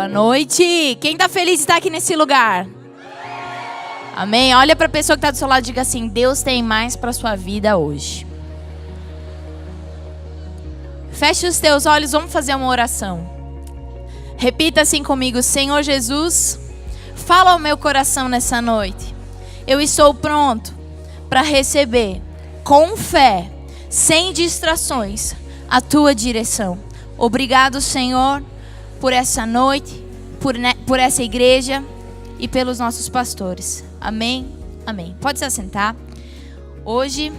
Boa noite. Quem está feliz de estar aqui nesse lugar? Amém. Olha para a pessoa que está do seu lado e diga assim: Deus tem mais para a sua vida hoje. Feche os teus olhos, vamos fazer uma oração. Repita assim comigo: Senhor Jesus, fala ao meu coração nessa noite. Eu estou pronto para receber com fé, sem distrações, a tua direção. Obrigado, Senhor, por essa noite, por essa igreja e pelos nossos pastores. Amém? Amém. Pode se assentar. Hoje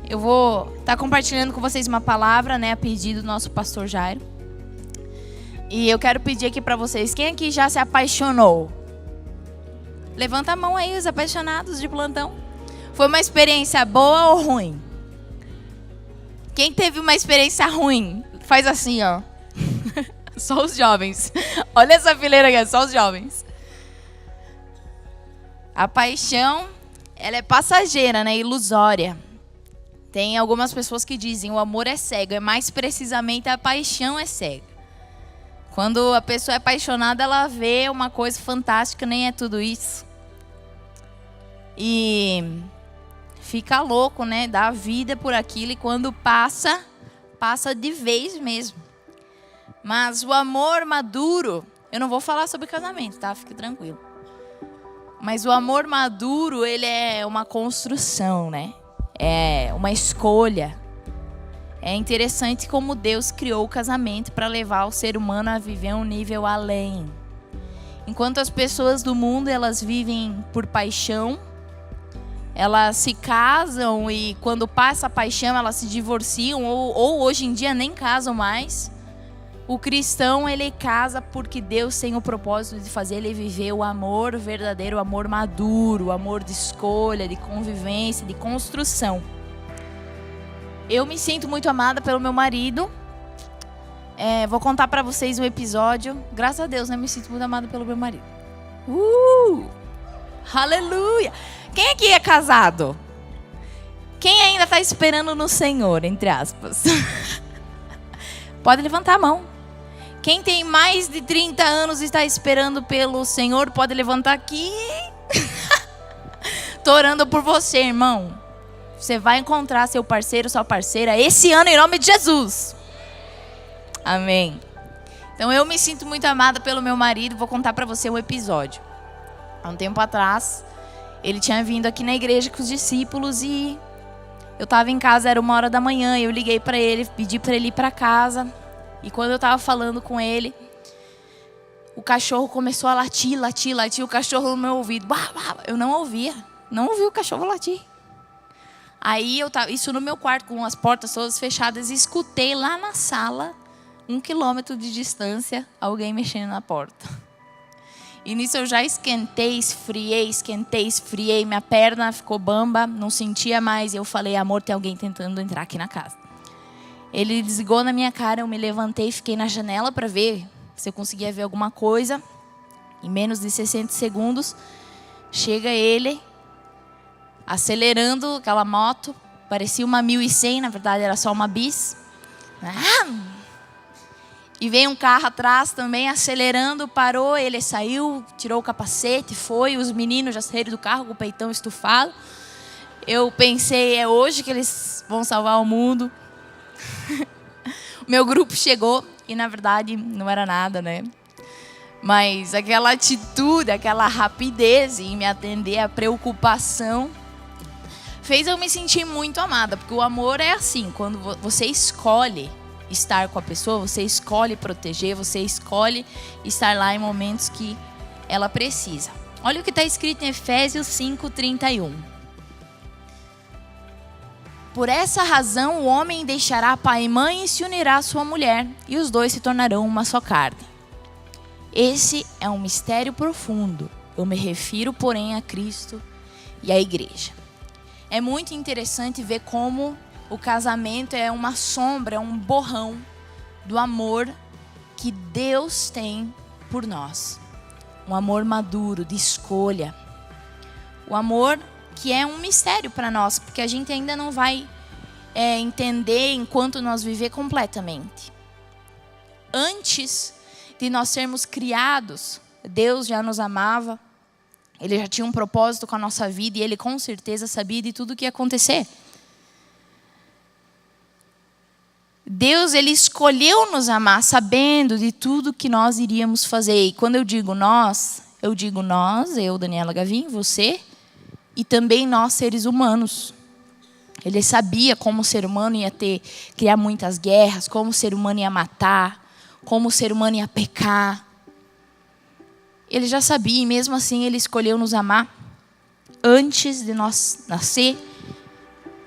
eu vou estar compartilhando com vocês uma palavra, a pedido do nosso pastor Jairo. E eu quero pedir aqui para vocês, quem aqui já se apaixonou? Levanta a mão aí, os apaixonados de plantão. Foi uma experiência boa ou ruim? Quem teve uma experiência ruim? Faz assim, ó. Só os jovens. Olha essa fileira aqui, só os jovens. A paixão, ela é passageira, ilusória. Tem algumas pessoas que dizem o amor é cego. É mais precisamente a paixão é cega. Quando a pessoa é apaixonada, ela vê uma coisa fantástica, nem é tudo isso. E fica louco, dá vida por aquilo e quando passa de vez mesmo. Mas o amor maduro, eu não vou falar sobre casamento, tá? Fique tranquilo. Mas o amor maduro, ele é uma construção, É uma escolha. É interessante como Deus criou o casamento para levar o ser humano a viver um nível além. Enquanto as pessoas do mundo, elas vivem por paixão, elas se casam e quando passa a paixão, elas se divorciam ou hoje em dia nem casam mais. O cristão, ele casa porque Deus tem o propósito de fazer ele viver o amor verdadeiro, o amor maduro, o amor de escolha, de convivência, de construção. Eu me sinto muito amada pelo meu marido. Vou contar para vocês um episódio. Graças a Deus, me sinto muito amada pelo meu marido. Aleluia! Quem aqui é casado? Quem ainda está esperando no Senhor, entre aspas? Pode levantar a mão. Quem tem mais de 30 anos e está esperando pelo Senhor, pode levantar aqui. Estou orando por você, irmão. Você vai encontrar seu parceiro, sua parceira, esse ano, em nome de Jesus. Amém. Então, eu me sinto muito amada pelo meu marido. Vou contar para você um episódio. Há um tempo atrás, ele tinha vindo aqui na igreja com os discípulos e eu estava em casa, era 1h da manhã. Eu liguei para ele, pedi para ele ir para casa. E quando eu estava falando com ele, o cachorro começou a latir, o cachorro no meu ouvido. Eu não ouvia o cachorro latir. Aí eu tava, isso no meu quarto, com as portas todas fechadas, e escutei lá na sala, 1 quilômetro de distância, alguém mexendo na porta. E nisso eu já esquentei, esfriei, minha perna ficou bamba, não sentia mais. E eu falei: amor, tem alguém tentando entrar aqui na casa. Ele desligou na minha cara, eu me levantei, fiquei na janela para ver se eu conseguia ver alguma coisa. Em menos de 60 segundos, chega ele, acelerando aquela moto, parecia uma 1100, na verdade era só uma bis. E veio um carro atrás também, acelerando, parou, ele saiu, tirou o capacete, foi, os meninos já saíram do carro com o peitão estufado. Eu pensei, é hoje que eles vão salvar o mundo. O meu grupo chegou e na verdade não era nada, Mas aquela atitude, aquela rapidez em me atender, a preocupação, fez eu me sentir muito amada. Porque o amor é assim, quando você escolhe estar com a pessoa, você escolhe proteger, você escolhe estar lá em momentos que ela precisa. Olha o que está escrito em Efésios 5:31. Por essa razão o homem deixará pai e mãe e se unirá à sua mulher, e os dois se tornarão uma só carne. Esse é um mistério profundo. Eu me refiro, porém, a Cristo e à igreja. É muito interessante ver como o casamento é uma sombra, é um borrão do amor que Deus tem por nós. Um amor maduro, de escolha. O amor que é um mistério para nós, porque a gente ainda não vai entender enquanto nós viver completamente. Antes de nós sermos criados, Deus já nos amava. Ele já tinha um propósito com a nossa vida e Ele com certeza sabia de tudo o que ia acontecer. Deus, Ele escolheu nos amar sabendo de tudo que nós iríamos fazer. E quando eu digo nós, eu, Daniela Gavin, você e também nós, seres humanos. Ele sabia como o ser humano ia criar muitas guerras, como o ser humano ia matar, como o ser humano ia pecar. Ele já sabia e mesmo assim Ele escolheu nos amar antes de nós nascer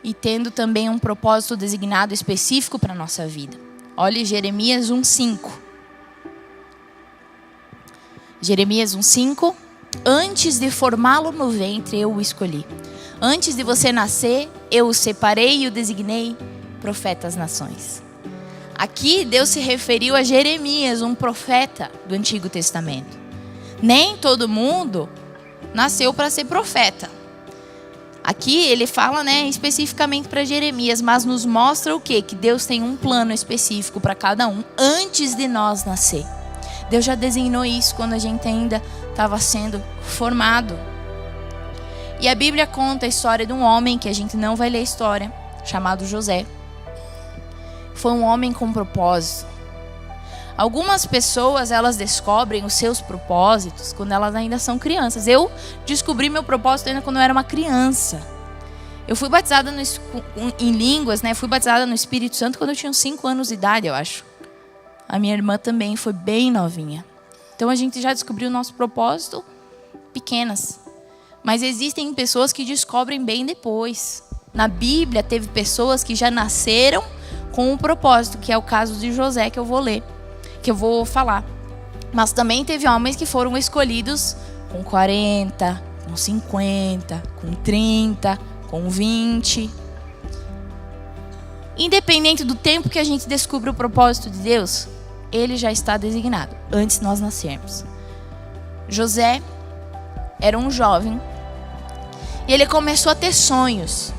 e tendo também um propósito designado específico para a nossa vida. Olhe Jeremias 1:5. Jeremias 1:5. Antes de formá-lo no ventre, eu o escolhi. Antes de você nascer, eu o separei e o designei profeta às nações. Aqui Deus se referiu a Jeremias, um profeta do Antigo Testamento. Nem todo mundo nasceu para ser profeta. Aqui ele fala, especificamente para Jeremias, mas nos mostra o quê? Que Deus tem um plano específico para cada um antes de nós nascer. Deus já designou isso quando a gente ainda estava sendo formado. E a Bíblia conta a história de um homem, que a gente não vai ler a história, chamado José. Foi um homem com propósito. Algumas pessoas, elas descobrem os seus propósitos quando elas ainda são crianças. Eu descobri meu propósito ainda quando eu era uma criança. Eu fui batizada em línguas, fui batizada no Espírito Santo quando eu tinha uns 5 anos de idade, eu acho. A minha irmã também foi bem novinha. Então a gente já descobriu o nosso propósito pequenas. Mas existem pessoas que descobrem bem depois. Na Bíblia teve pessoas que já nasceram com um propósito, que é o caso de José, que eu vou ler, que eu vou falar. Mas também teve homens que foram escolhidos com 40, com 50, com 30, com 20. Independente do tempo que a gente descobre o propósito de Deus, Ele já está designado, antes de nós nascermos. José era um jovem e ele começou a ter sonhos.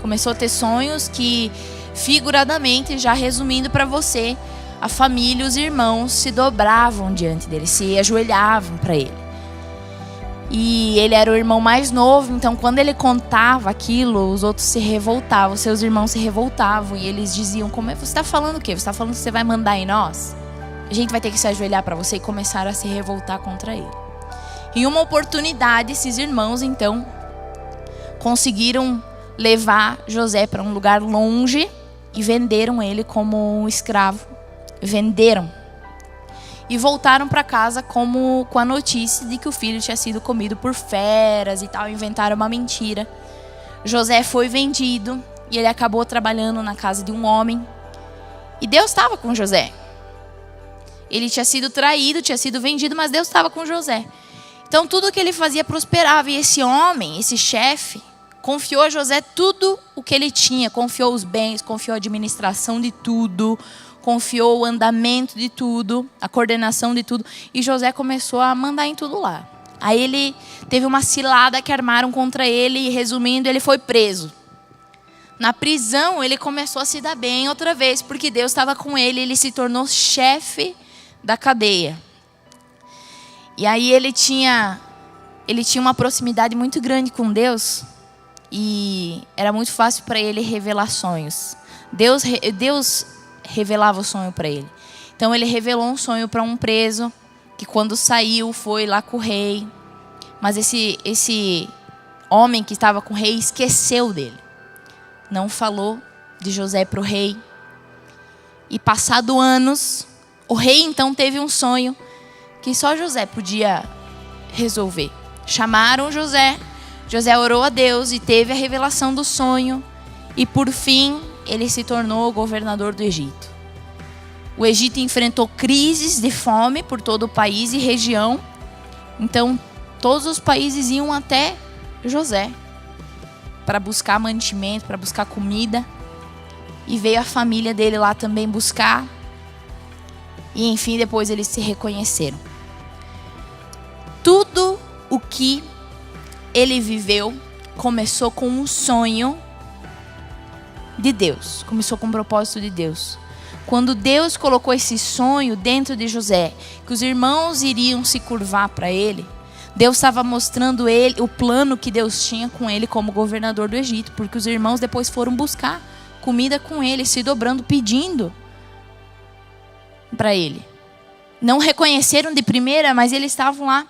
Começou a ter sonhos que, figuradamente, já resumindo para você, a família e os irmãos se dobravam diante dele, se ajoelhavam para ele. E ele era o irmão mais novo, então quando ele contava aquilo, os outros se revoltavam, seus irmãos se revoltavam. E eles diziam, você está falando o quê? Você está falando que você vai mandar em nós? A gente vai ter que se ajoelhar para você. E começaram a se revoltar contra ele. Em uma oportunidade, esses irmãos, então, conseguiram levar José para um lugar longe e venderam ele como um escravo. Venderam. E voltaram para casa com a notícia de que o filho tinha sido comido por feras e tal. Inventaram uma mentira. José foi vendido e ele acabou trabalhando na casa de um homem. E Deus estava com José. Ele tinha sido traído, tinha sido vendido, mas Deus estava com José. Então tudo que ele fazia prosperava. E esse homem, esse chefe, confiou a José tudo o que ele tinha. Confiou os bens, confiou a administração de tudo, confiou o andamento de tudo, a coordenação de tudo. E José começou a mandar em tudo lá. Aí ele teve uma cilada que armaram contra ele e, resumindo, ele foi preso. Na prisão, ele começou a se dar bem outra vez, porque Deus estava com ele. Ele se tornou chefe da cadeia. E aí ele tinha uma proximidade muito grande com Deus. E era muito fácil para ele revelar sonhos. Deus revelava o sonho para ele. Então ele revelou um sonho para um preso, que quando saiu foi lá com o rei. Mas esse homem que estava com o rei esqueceu dele. Não falou de José para o rei. E passado anos, o rei então teve um sonho que só José podia resolver. Chamaram José. José orou a Deus e teve a revelação do sonho. E por fim, ele se tornou o governador do Egito. O Egito enfrentou crises de fome por todo o país e região. Então, todos os países iam até José para buscar mantimento, para buscar comida. E veio a família dele lá também buscar. E enfim, depois eles se reconheceram. Tudo o que ele viveu começou com um sonho de Deus. Começou com um propósito de Deus. quando Deus colocou esse sonho dentro de José, que os irmãos iriam se curvar para ele, Deus estava mostrando ele o plano que Deus tinha com ele como governador do Egito, porque os irmãos depois foram buscar comida com ele, se dobrando, pedindo para ele. Não reconheceram de primeira, mas eles estavam lá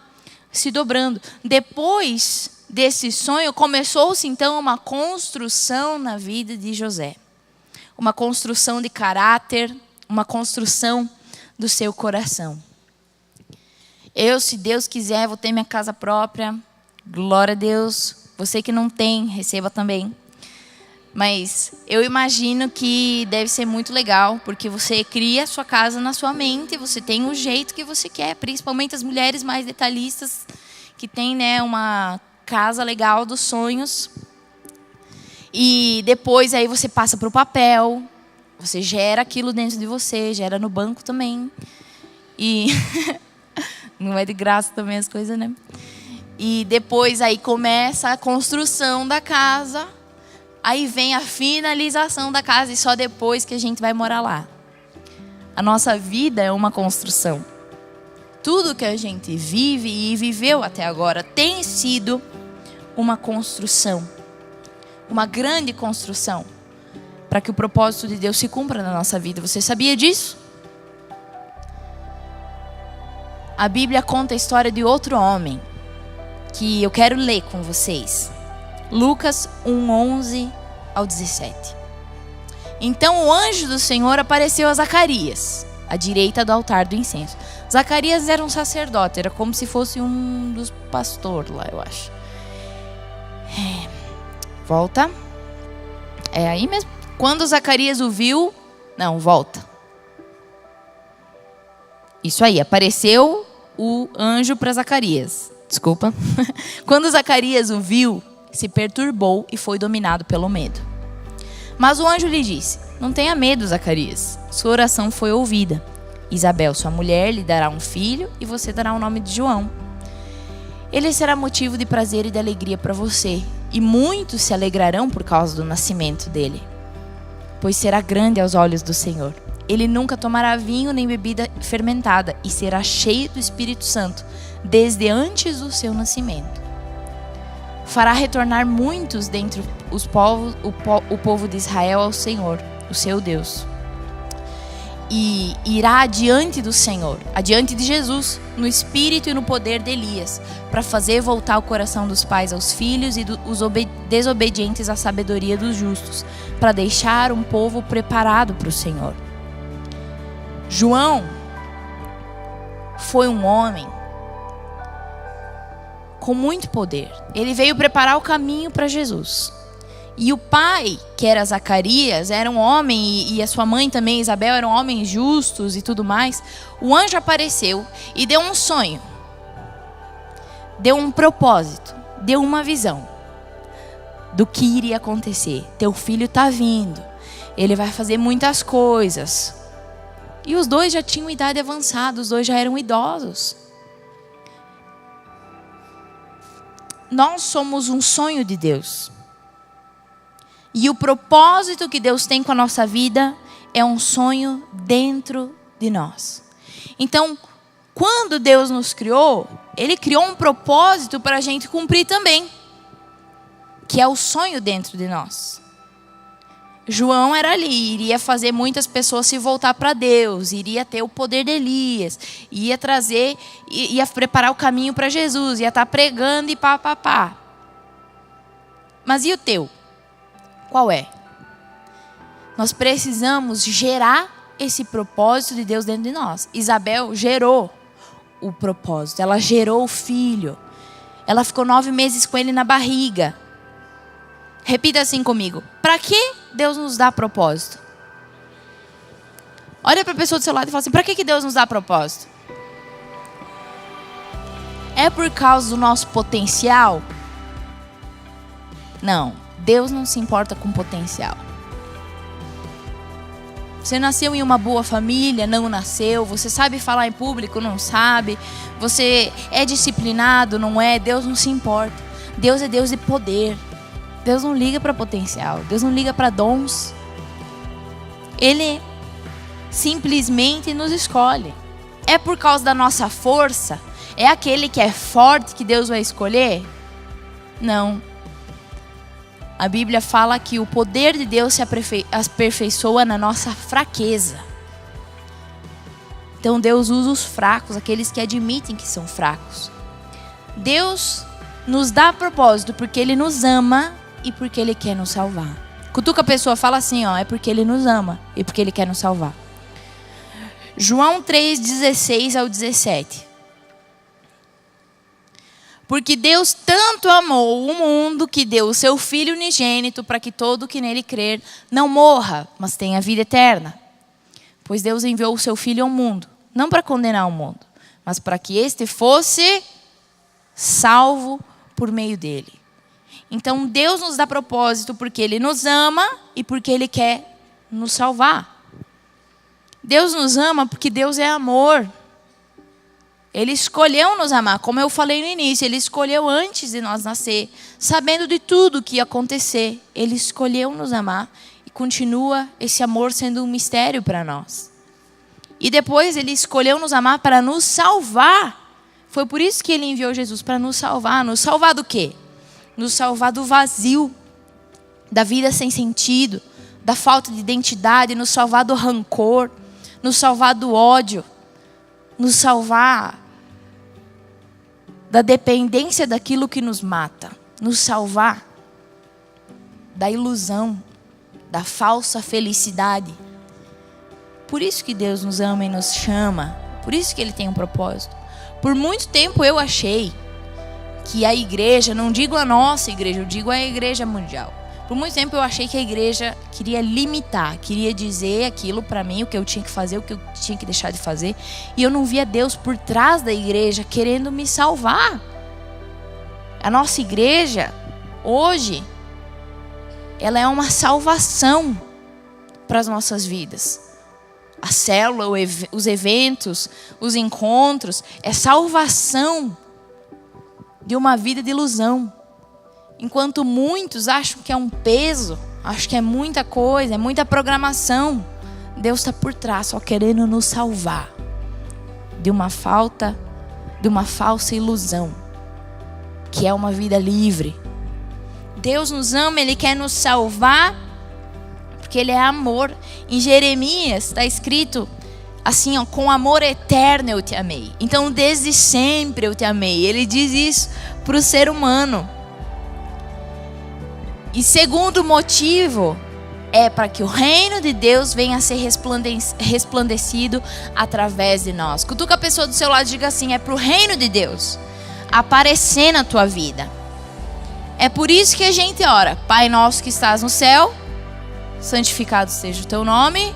se dobrando. Depois desse sonho, começou-se então uma construção na vida de José. Uma construção de caráter, uma construção do seu coração. Eu, se Deus quiser, vou ter minha casa própria. Glória a Deus. Você que não tem, receba também. Mas eu imagino que deve ser muito legal, porque você cria a sua casa na sua mente, você tem o jeito que você quer, principalmente as mulheres mais detalhistas, que tem, né, uma casa legal dos sonhos. E depois aí você passa para o papel, você gera aquilo dentro de você, gera no banco também. E não é de graça também as coisas, né? E depois aí começa a construção da casa. Aí vem a finalização da casa e só depois que a gente vai morar lá. A nossa vida é uma construção. Tudo que a gente vive e viveu até agora tem sido uma construção. Uma grande construção. Para que o propósito de Deus se cumpra na nossa vida. Você sabia disso? A Bíblia conta a história de outro homem que eu quero ler com vocês. Lucas 1:11 ao 17. Então o anjo do Senhor apareceu a Zacarias, à direita do altar do incenso. Zacarias era um sacerdote, era como se fosse um dos pastores lá, eu acho. Volta. É aí mesmo. Quando Zacarias o viu... Não, volta. Isso aí, apareceu o anjo para Zacarias. Desculpa. Quando Zacarias o viu, se perturbou e foi dominado pelo medo. Mas o anjo lhe disse: não tenha medo, Zacarias. Sua oração foi ouvida. Isabel, sua mulher, lhe dará um filho e você dará o nome de João. Ele será motivo de prazer e de alegria para você, e muitos se alegrarão por causa do nascimento dele, pois será grande aos olhos do Senhor. Ele nunca tomará vinho nem bebida fermentada e será cheio do Espírito Santo desde antes do seu nascimento. Fará retornar muitos dentre os povos, o povo de Israel ao Senhor, o seu Deus. E irá adiante do Senhor, adiante de Jesus, no espírito e no poder de Elias, para fazer voltar o coração dos pais aos filhos e os desobedientes à sabedoria dos justos, para deixar um povo preparado para o Senhor. João foi um homem com muito poder. Ele veio preparar o caminho para Jesus. E o pai, que era Zacarias, era um homem, e a sua mãe também, Isabel, eram homens justos e tudo mais. O anjo apareceu e deu um sonho, deu um propósito, deu uma visão do que iria acontecer. Teu filho está vindo, ele vai fazer muitas coisas. E os dois já tinham idade avançada, os dois já eram idosos. Nós somos um sonho de Deus. E o propósito que Deus tem com a nossa vida é um sonho dentro de nós. Então, quando Deus nos criou, Ele criou um propósito para a gente cumprir também, que é o sonho dentro de nós. João era ali, iria fazer muitas pessoas se voltar para Deus, iria ter o poder de Elias, ia trazer, ia preparar o caminho para Jesus, ia estar pregando e pá. Mas e o teu? Qual é? Nós precisamos gerar esse propósito de Deus dentro de nós. Isabel gerou o propósito, ela gerou o filho, ela ficou 9 meses com ele na barriga. Repita assim comigo: para que Deus nos dá propósito? Olha para a pessoa do seu lado e fala assim: para que Deus nos dá propósito? É por causa do nosso potencial? Não, Deus não se importa com potencial. Você nasceu em uma boa família, não nasceu. Você sabe falar em público, não sabe. Você é disciplinado, não é. Deus não se importa. Deus é Deus de poder. Deus não liga para potencial. Deus não liga para dons. Ele simplesmente nos escolhe. É por causa da nossa força? É aquele que é forte que Deus vai escolher? Não. A Bíblia fala que o poder de Deus se aperfeiçoa na nossa fraqueza. Então Deus usa os fracos, aqueles que admitem que são fracos. Deus nos dá propósito porque Ele nos ama e porque Ele quer nos salvar. Cutuca a pessoa, fala assim, ó, é porque Ele nos ama e porque Ele quer nos salvar. João 3, 16 ao 17. Porque Deus tanto amou o mundo que deu o seu Filho unigênito para que todo que nele crer não morra, mas tenha vida eterna. Pois Deus enviou o seu Filho ao mundo, não para condenar o mundo, mas para que este fosse salvo por meio dele. Então Deus nos dá propósito porque Ele nos ama e porque Ele quer nos salvar. Deus nos ama porque Deus é amor. Ele escolheu nos amar, como eu falei no início, Ele escolheu antes de nós nascer, sabendo de tudo que ia acontecer. Ele escolheu nos amar e continua esse amor sendo um mistério para nós. E depois Ele escolheu nos amar para nos salvar. Foi por isso que Ele enviou Jesus, para nos salvar. Nos salvar do quê? Nos salvar do vazio, da vida sem sentido, da falta de identidade, nos salvar do rancor, nos salvar do ódio, nos salvar da dependência daquilo que nos mata, nos salvar da ilusão, da falsa felicidade. Por isso que Deus nos ama e nos chama, por isso que Ele tem um propósito. Por muito tempo eu achei que a igreja, não digo a nossa igreja, eu digo a igreja mundial. Por muito tempo eu achei que a igreja queria limitar, queria dizer aquilo para mim, o que eu tinha que fazer, o que eu tinha que deixar de fazer. E eu não via Deus por trás da igreja querendo me salvar. A nossa igreja, hoje, ela é uma salvação para as nossas vidas. A célula, os eventos, os encontros, é salvação de uma vida de ilusão. Enquanto muitos acham que é um peso, acham que é muita coisa, é muita programação, Deus está por trás, só querendo nos salvar de uma falsa ilusão, que é uma vida livre. Deus nos ama, Ele quer nos salvar, porque Ele é amor. Em Jeremias está escrito assim, ó, com amor eterno eu te amei. Então desde sempre eu te amei. Ele diz isso para o ser humano. E segundo motivo é para que o reino de Deus venha a ser resplandecido através de nós. Cutuca a pessoa do seu lado e diga assim, é para o reino de Deus aparecer na tua vida. É por isso que a gente ora, Pai nosso que estás no céu, santificado seja o teu nome.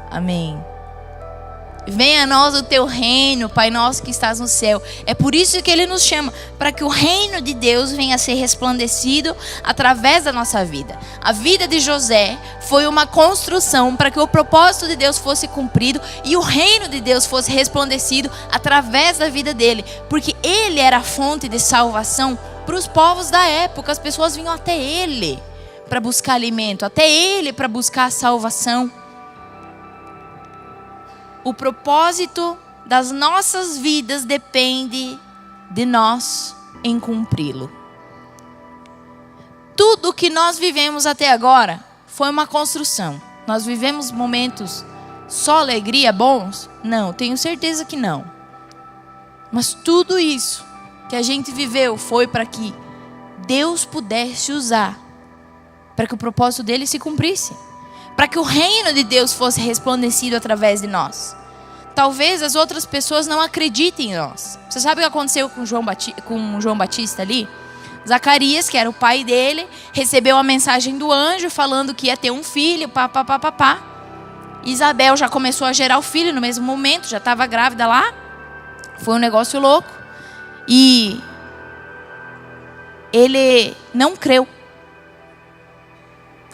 Amém. Venha a nós o teu reino, Pai nosso que estás no céu. É por isso que Ele nos chama, para que o reino de Deus venha a ser resplandecido através da nossa vida. A vida de José foi uma construção para que o propósito de Deus fosse cumprido e o reino de Deus fosse resplandecido através da vida dele. Porque ele era a fonte de salvação para os povos da época. As pessoas vinham até ele para buscar alimento, até ele para buscar salvação. O propósito das nossas vidas depende de nós em cumpri-lo. Tudo que nós vivemos até agora foi uma construção. Nós vivemos momentos só alegria, bons? Não, tenho certeza que não. Mas tudo isso que a gente viveu foi para que Deus pudesse usar, para que o propósito dele se cumprisse, para que o reino de Deus fosse resplandecido através de nós. Talvez as outras pessoas não acreditem em nós. Você sabe o que aconteceu com João Batista ali? Zacarias, que era o pai dele, recebeu a mensagem do anjo falando que ia ter um filho, pá. Isabel já começou a gerar o filho no mesmo momento, já estava grávida lá. Foi um negócio louco. E ele não creu.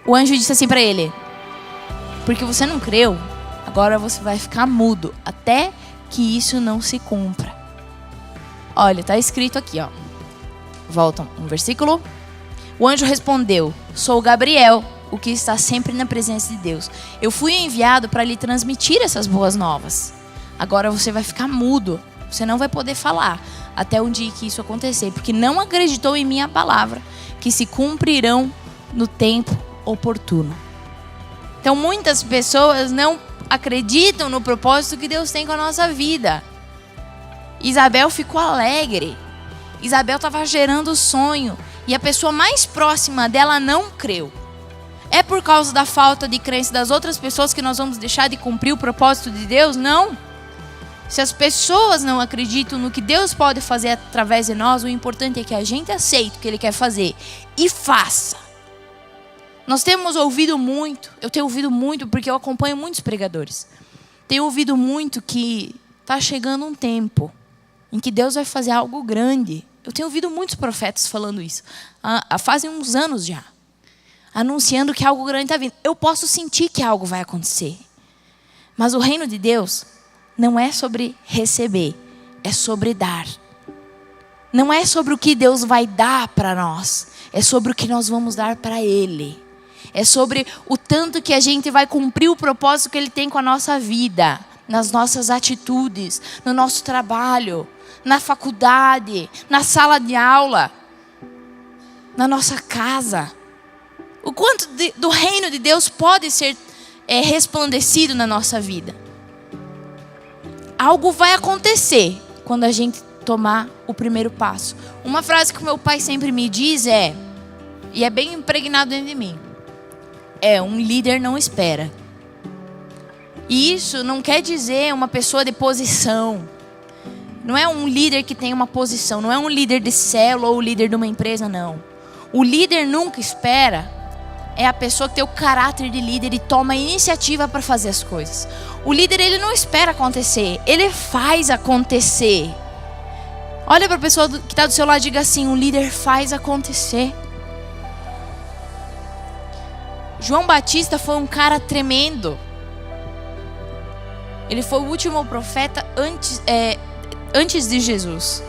O anjo disse assim para ele: porque você não creu, agora você vai ficar mudo até que isso não se cumpra. Olha, está escrito aqui, ó. Volta um versículo. O anjo respondeu: sou Gabriel, o que está sempre na presença de Deus. Eu fui enviado para lhe transmitir essas boas novas. Agora você vai ficar mudo. Você não vai poder falar até um dia que isso acontecer, porque não acreditou em minha palavra, que se cumprirão no tempo oportuno. Então muitas pessoas não acreditam no propósito que Deus tem com a nossa vida. Isabel ficou alegre. Isabel estava gerando sonho. E a pessoa mais próxima dela não creu. É por causa da falta de crença das outras pessoas que nós vamos deixar de cumprir o propósito de Deus? Não. Se as pessoas não acreditam no que Deus pode fazer através de nós, o importante é que a gente aceite o que Ele quer fazer e faça. Nós temos ouvido muito, eu tenho ouvido muito porque eu acompanho muitos pregadores. Tenho ouvido muito que está chegando um tempo em que Deus vai fazer algo grande. Eu tenho ouvido muitos profetas falando isso. Fazem uns anos já. Anunciando que algo grande está vindo. Eu posso sentir que algo vai acontecer. Mas o reino de Deus não é sobre receber. É sobre dar. Não é sobre o que Deus vai dar para nós. É sobre o que nós vamos dar para Ele. É sobre o tanto que a gente vai cumprir o propósito que Ele tem com a nossa vida. Nas nossas atitudes. No nosso trabalho. Na faculdade, na sala de aula, na nossa casa. O quanto do reino de Deus pode ser resplandecido na nossa vida. Algo vai acontecer quando a gente tomar o primeiro passo. Uma frase que o meu pai sempre me diz e é bem impregnado dentro de mim, um líder não espera. E isso não quer dizer uma pessoa de posição. Não é um líder que tem uma posição, não é um líder de célula ou líder de uma empresa, não. O líder nunca espera, é a pessoa que tem o caráter de líder e toma a iniciativa para fazer as coisas. O líder, ele não espera acontecer, ele faz acontecer. Olha para a pessoa que está do seu lado e diga assim: o líder faz acontecer. João Batista foi um cara tremendo. Ele foi o último profeta antes de Jesus.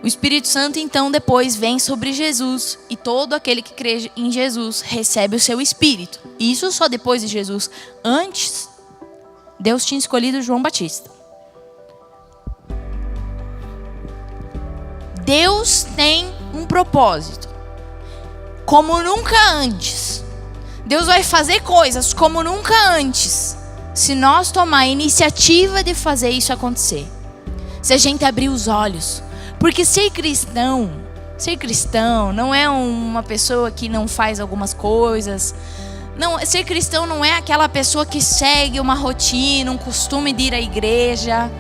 O Espírito Santo então depois vem sobre Jesus. E todo aquele que crê em Jesus recebe o seu Espírito. Isso só depois de Jesus. Antes, Deus tinha escolhido João Batista. Deus tem um propósito. Como nunca antes. Deus vai fazer coisas como nunca antes. Se nós tomar a iniciativa de fazer isso acontecer. Se a gente abrir os olhos. Porque ser cristão não é uma pessoa que não faz algumas coisas. Não, ser cristão não é aquela pessoa que segue uma rotina, um costume de ir à igreja.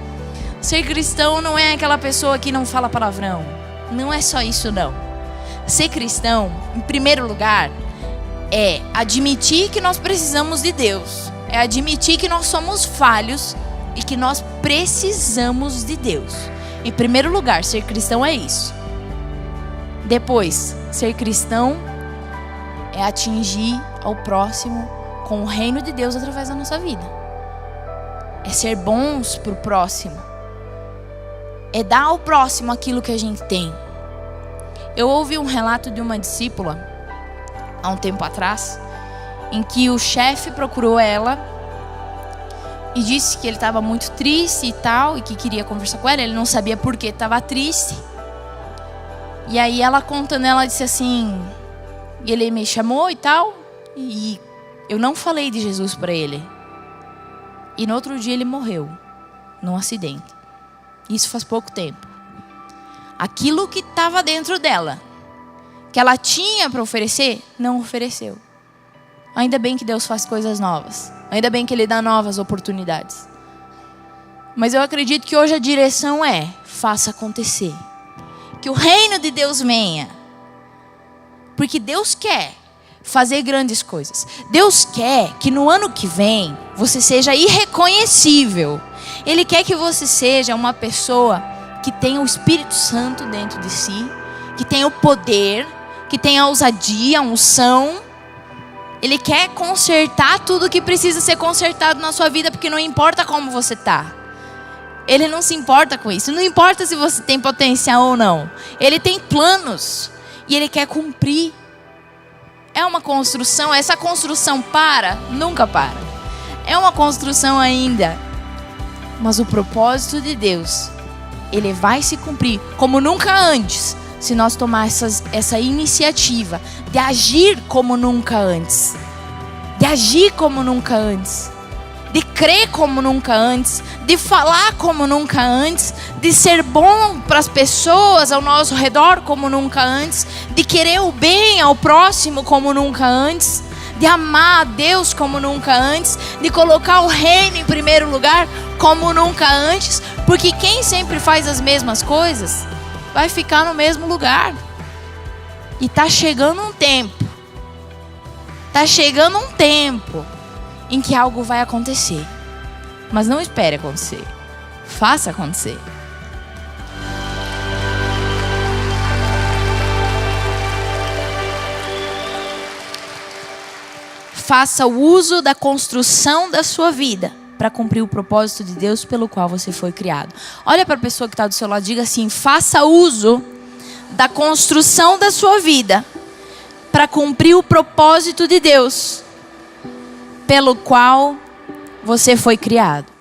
Ser cristão não é aquela pessoa que não fala palavrão. Não é só isso, não. Ser cristão, em primeiro lugar, é admitir que nós precisamos de Deus. É admitir que nós somos falhos e que nós precisamos de Deus. Em primeiro lugar, ser cristão é isso. Depois, ser cristão é atingir ao próximo com o reino de Deus através da nossa vida. É ser bons para o próximo. É dar ao próximo aquilo que a gente tem. Eu ouvi um relato de uma discípula, há um tempo atrás, em que o chefe procurou ela e disse que ele estava muito triste e tal, e que queria conversar com ela. Ele não sabia por que estava triste. E aí ela contando, ela disse assim, e ele me chamou e tal, e eu não falei de Jesus para ele. E no outro dia ele morreu, num acidente. Isso faz pouco tempo. Aquilo que estava dentro dela, que ela tinha para oferecer, não ofereceu. Ainda bem que Deus faz coisas novas. Ainda bem que Ele dá novas oportunidades. Mas eu acredito que hoje a direção faça acontecer. Que o reino de Deus venha. Porque Deus quer fazer grandes coisas. Deus quer que no ano que vem você seja irreconhecível. Ele quer que você seja uma pessoa que tenha o Espírito Santo dentro de si, que tenha o poder, que tenha a ousadia, a unção. Ele quer consertar tudo que precisa ser consertado na sua vida, porque não importa como você está. Ele não se importa com isso. Não importa se você tem potencial ou não. Ele tem planos. E Ele quer cumprir. É uma construção. Essa construção para? Nunca para. É uma construção ainda. Mas o propósito de Deus, ele vai se cumprir como nunca antes, se nós tomarmos essa iniciativa de agir como nunca antes. De agir como nunca antes. De crer como nunca antes, de falar como nunca antes, de ser bom para as pessoas ao nosso redor como nunca antes, de querer o bem ao próximo como nunca antes, de amar a Deus como nunca antes, de colocar o reino em primeiro lugar como nunca antes, porque quem sempre faz as mesmas coisas vai ficar no mesmo lugar. E está chegando um tempo em que algo vai acontecer. Mas não espere acontecer. Faça acontecer. Faça o uso da construção da sua vida para cumprir o propósito de Deus pelo qual você foi criado. Olha para a pessoa que está do seu lado e diga assim: faça uso da construção da sua vida para cumprir o propósito de Deus pelo qual você foi criado.